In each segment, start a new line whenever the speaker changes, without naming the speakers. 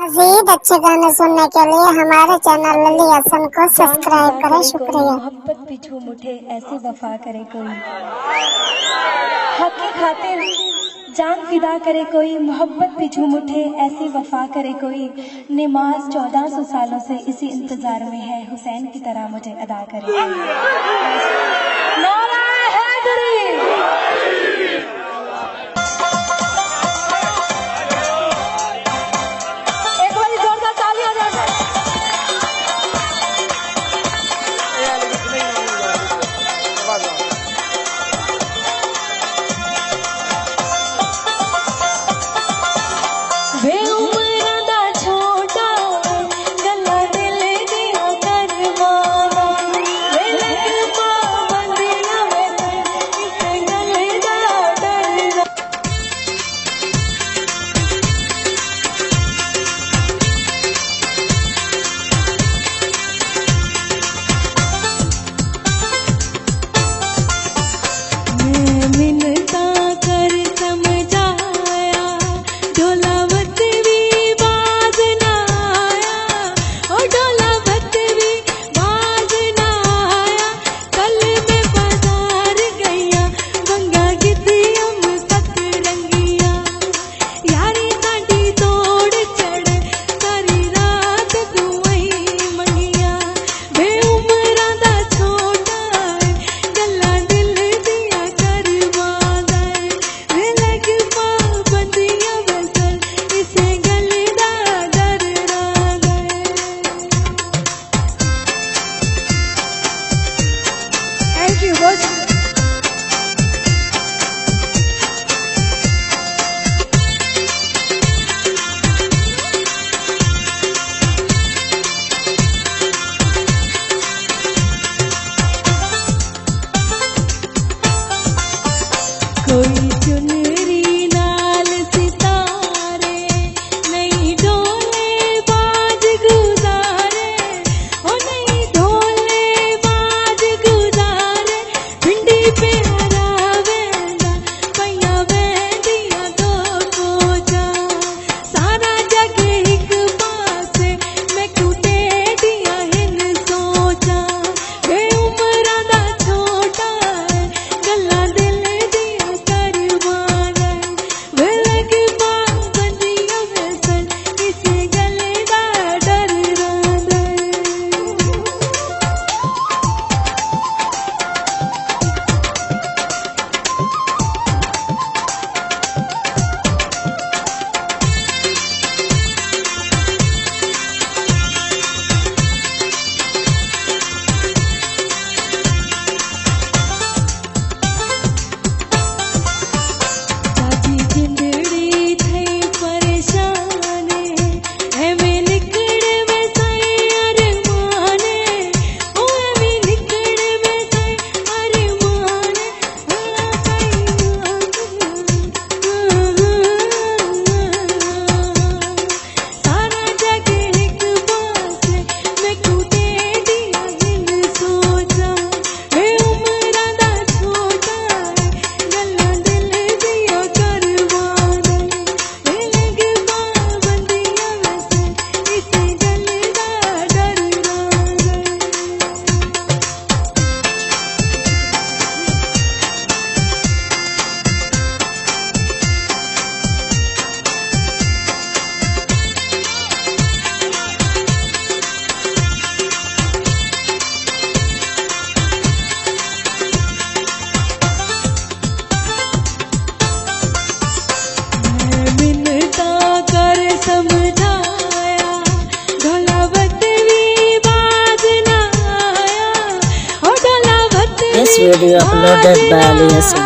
मज़ीद अच्छे गाने सुनने के लिए हमारे चैनल लली हसन को सब्सक्राइब करें। शुक्रिया।
मोहब्बत भी झूम उठे ऐसी वफा करे कोई, हक की खातिर जान फिदा करे कोई, मोहब्बत भी झूम उठे ऐसी वफा करे कोई। नमाज 1400 सालों से इसी इंतजार में है, हुसैन की तरह मुझे अदा करे। नारा हैदरी। कोई चुनरी नाल सितारे नहीं ढोले बाज गुजारे, ओ नहीं ढोले बाज गुजारे। भिंडी पे हरा वेंदा पैया वेंदिया दो कोजा, सारा जग एक पासे मैं टूटे दिया हिन सोचा। वे उमरा दा छोटा है गल्ला दिल
This video uploaded by Ali Hassan.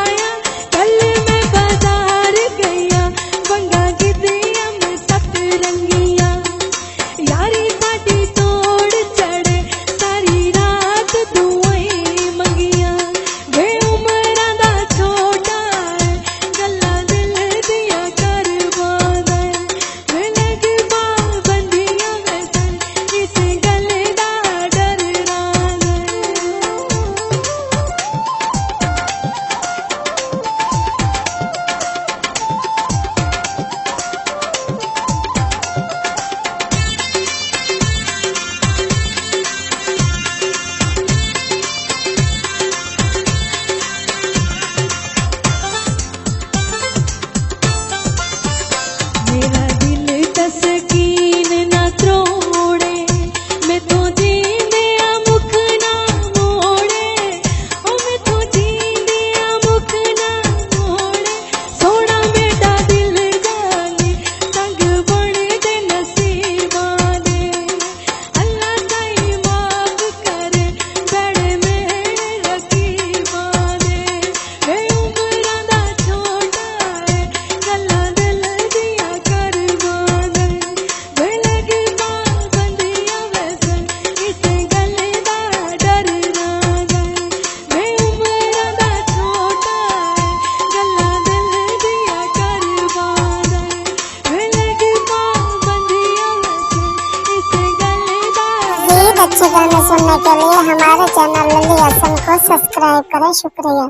अच्छे गाने सुनने के लिए हमारे चैनल लली हसन को सब्सक्राइब करें। शुक्रिया।